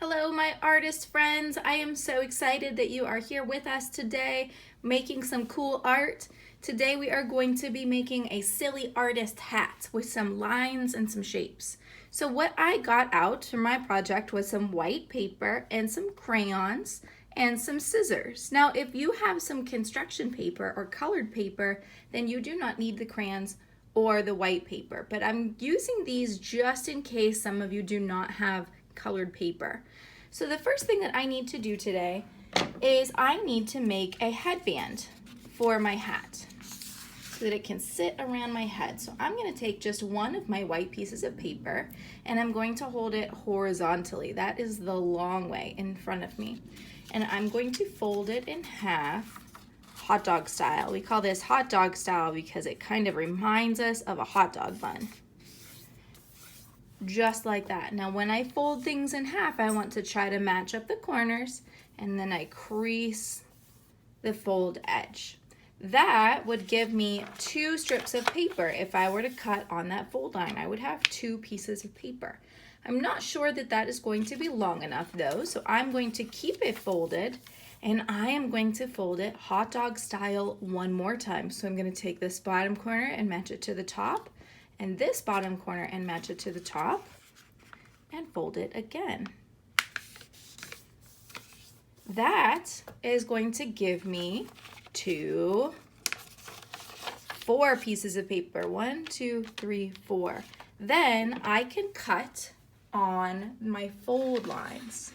Hello, my artist friends. I am so excited that you are here with us today making some cool art. Today we are going to be making a silly artist hat with some lines and some shapes. So what I got out for my project was some white paper and some crayons and some scissors. Now, if you have some construction paper or colored paper, then you do not need the crayons or the white paper. But I'm using these just in case some of you do not have colored paper. So the first thing that I need to do today is I need to make a headband for my hat so that it can sit around my head. So I'm going to take just one of my white pieces of paper and I'm going to hold it horizontally. That is the long way in front of me. And I'm going to fold it in half, hot dog style. We call this hot dog style because it kind of reminds us of a hot dog bun. Just like that. Now when I fold things in half, I want to try to match up the corners and then I crease the fold edge. That would give me 2 strips of paper. If I were to cut on that fold line, I would have 2 pieces of paper. I'm not sure that that is going to be long enough though, so I'm going to keep it folded and I am going to fold it hot dog style one more time. So I'm going to take this bottom corner and match it to the top and this bottom corner and match it to the top and fold it again. That is going to give me 4 pieces of paper. 1, 2, 3, 4. Then I can cut on my fold lines.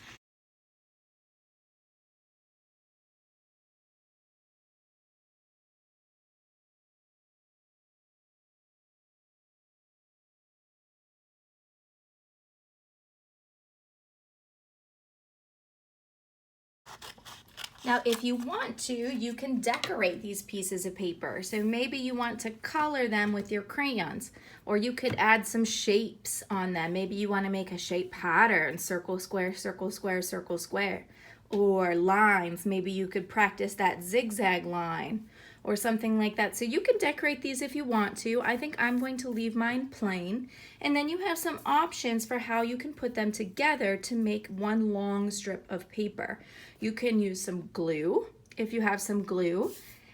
Now, if you want to, you can decorate these pieces of paper. So maybe you want to color them with your crayons, or you could add some shapes on them. Maybe you want to make a shape pattern, circle, square, circle, square, circle, square, or lines. Maybe you could practice that zigzag line or something like that. So you can decorate these if you want to. I think I'm going to leave mine plain. And then you have some options for how you can put them together to make one long strip of paper. You can use some glue if you have some glue,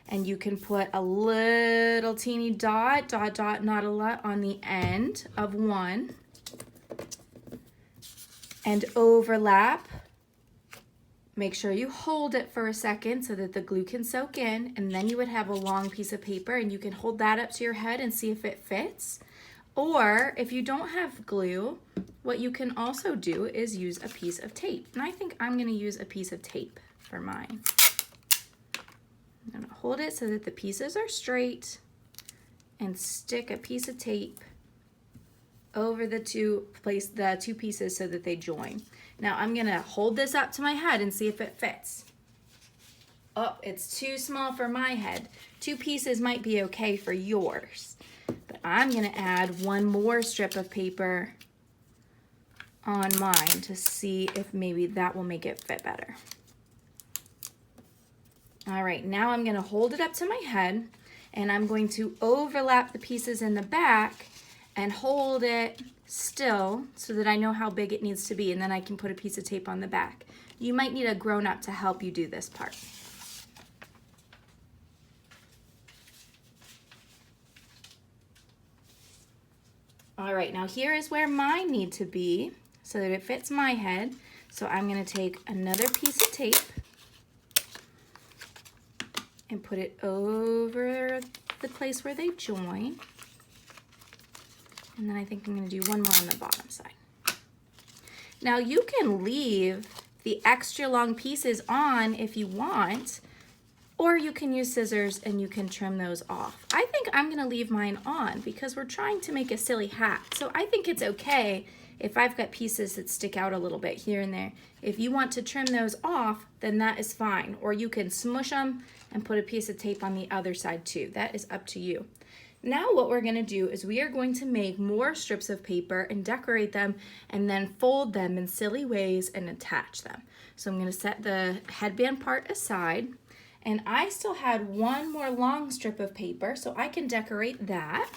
and you can put a little teeny dot, not a lot, on the end of one and overlap. Make sure you hold it for a second so that the glue can soak in, and then you would have a long piece of paper and you can hold that up to your head and see if it fits. Or if you don't have glue, what you can also do is use a piece of tape. And I think I'm going to use a piece of tape for mine. I'm going to hold it so that the pieces are straight and stick a piece of tape over the two pieces so that they join. Now I'm going to hold this up to my head and see if it fits. Oh, it's too small for my head. 2 pieces might be okay for yours. But I'm going to add one more strip of paper on mine to see if maybe that will make it fit better. All right, now I'm going to hold it up to my head and I'm going to overlap the pieces in the back and hold it still so that I know how big it needs to be, and then I can put a piece of tape on the back. You might need a grown-up to help you do this part. All right, now here is where mine need to be so that it fits my head. So I'm going to take another piece of tape and put it over the place where they join. And then I think I'm going to do one more on the bottom side. Now you can leave the extra long pieces on if you want, or you can use scissors and you can trim those off. I think I'm going to leave mine on because we're trying to make a silly hat. So I think it's okay if I've got pieces that stick out a little bit here and there. If you want to trim those off, then that is fine. Or you can smush them and put a piece of tape on the other side too. That is up to you. Now what we're going to do is we are going to make more strips of paper and decorate them and then fold them in silly ways and attach them. So I'm going to set the headband part aside, and I still had one more long strip of paper, so I can decorate that.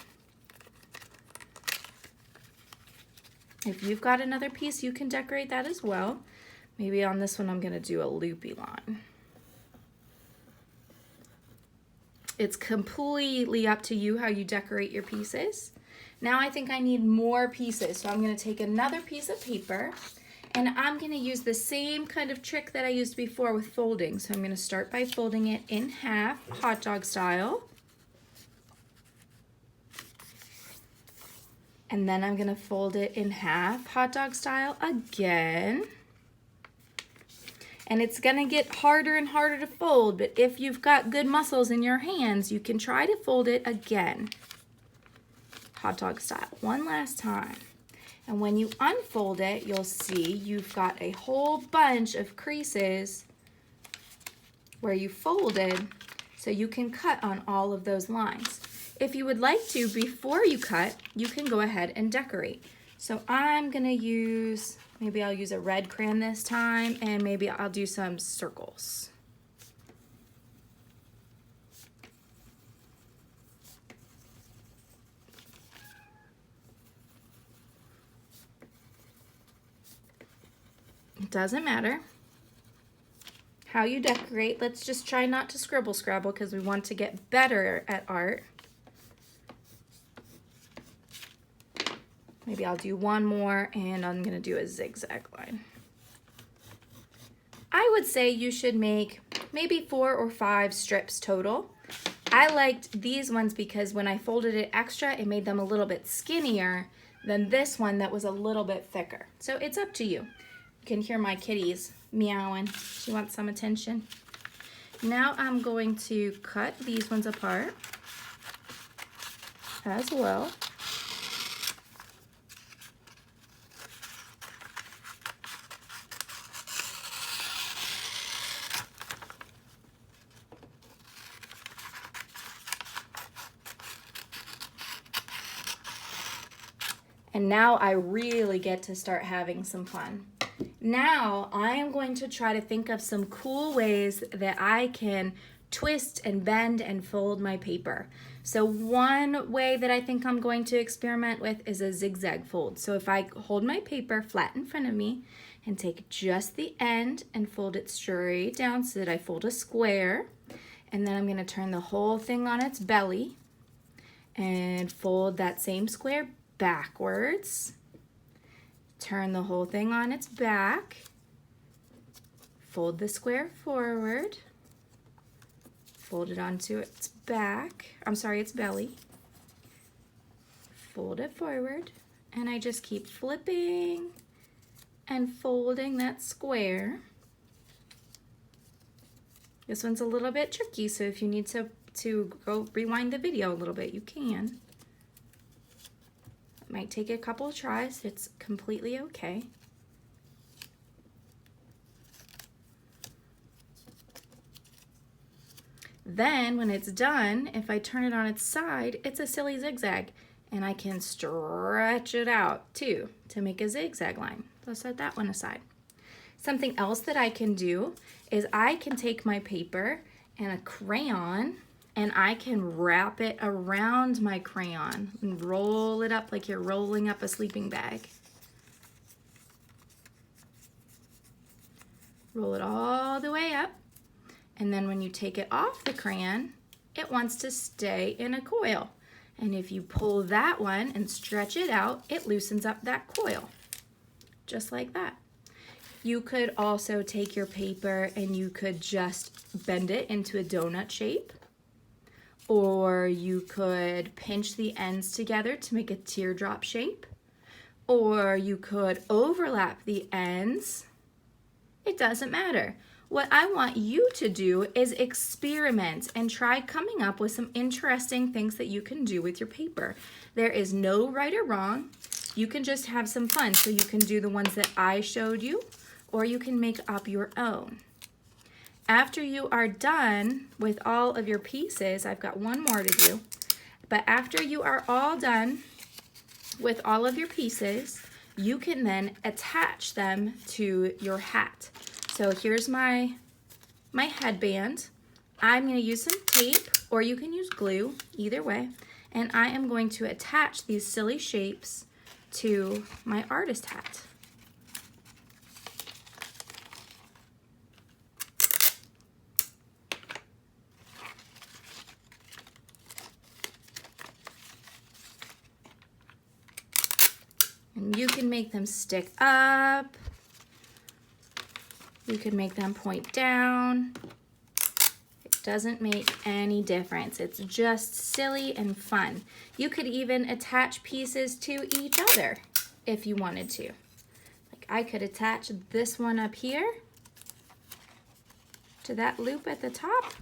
If you've got another piece, you can decorate that as well. Maybe on this one, I'm gonna do a loopy line. It's completely up to you how you decorate your pieces. Now I think I need more pieces, so I'm gonna take another piece of paper and I'm gonna use the same kind of trick that I used before with folding. So I'm gonna start by folding it in half, hot dog style. And then I'm gonna fold it in half, hot dog style again. And it's gonna get harder and harder to fold, but if you've got good muscles in your hands, you can try to fold it again. Hot dog style, one last time. And when you unfold it, you'll see you've got a whole bunch of creases where you folded, so you can cut on all of those lines. If you would like to, before you cut, you can go ahead and decorate. So I'm gonna use, maybe I'll use a red crayon this time, and maybe I'll do some circles. It doesn't matter how you decorate. Let's just try not to scribble scrabble because we want to get better at art. Maybe I'll do one more and I'm gonna do a zigzag line. I would say you should make maybe 4 or 5 strips total. I liked these ones because when I folded it extra, it made them a little bit skinnier than this one that was a little bit thicker. So it's up to you. You can hear my kitty's meowing. She wants some attention. Now I'm going to cut these ones apart as well. And now I really get to start having some fun. Now I am going to try to think of some cool ways that I can twist and bend and fold my paper. So one way that I think I'm going to experiment with is a zigzag fold. So if I hold my paper flat in front of me and take just the end and fold it straight down so that I fold a square, and then I'm going to turn the whole thing on its belly and fold that same square backwards, turn the whole thing on its back, fold the square forward, fold it onto its back, its belly, fold it forward, and I just keep flipping and folding that square. This one's a little bit tricky, so if you need to go rewind the video a little bit, you can. It might take a couple of tries. It's completely okay. Then when it's done, if I turn it on its side, it's a silly zigzag, and I can stretch it out too to make a zigzag line. So I'll set that one aside. Something else that I can do is I can take my paper and a crayon and I can wrap it around my crayon and roll it up like you're rolling up a sleeping bag. Roll it all the way up, and then when you take it off the crayon, it wants to stay in a coil. And if you pull that one and stretch it out, it loosens up that coil, just like that. You could also take your paper and you could just bend it into a donut shape, or you could pinch the ends together to make a teardrop shape, or you could overlap the ends. It doesn't matter. What I want you to do is experiment and try coming up with some interesting things that you can do with your paper. There is no right or wrong. You can just have some fun. So you can do the ones that I showed you, or you can make up your own. After you are done with all of your pieces, I've got one more to do, but after you are all done with all of your pieces, you can then attach them to your hat. So here's my headband. I'm going to use some tape, or you can use glue, either way, and I am going to attach these silly shapes to my artist hat. And you can make them stick up. You can make them point down. It doesn't make any difference. It's just silly and fun. You could even attach pieces to each other if you wanted to. Like I could attach this one up here to that loop at the top.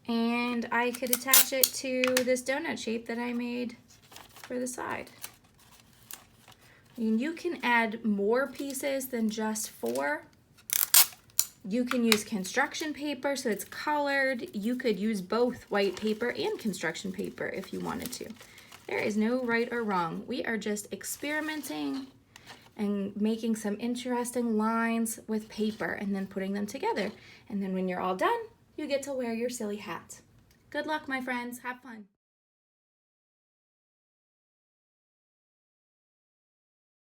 And I could attach it to this donut shape that I made for the side. And you can add more pieces than just 4. You can use construction paper so it's colored. You could use both white paper and construction paper if you wanted to. There is no right or wrong. We are just experimenting and making some interesting lines with paper and then putting them together. And then when you're all done, you get to wear your silly hat. Good luck, my friends. Have fun.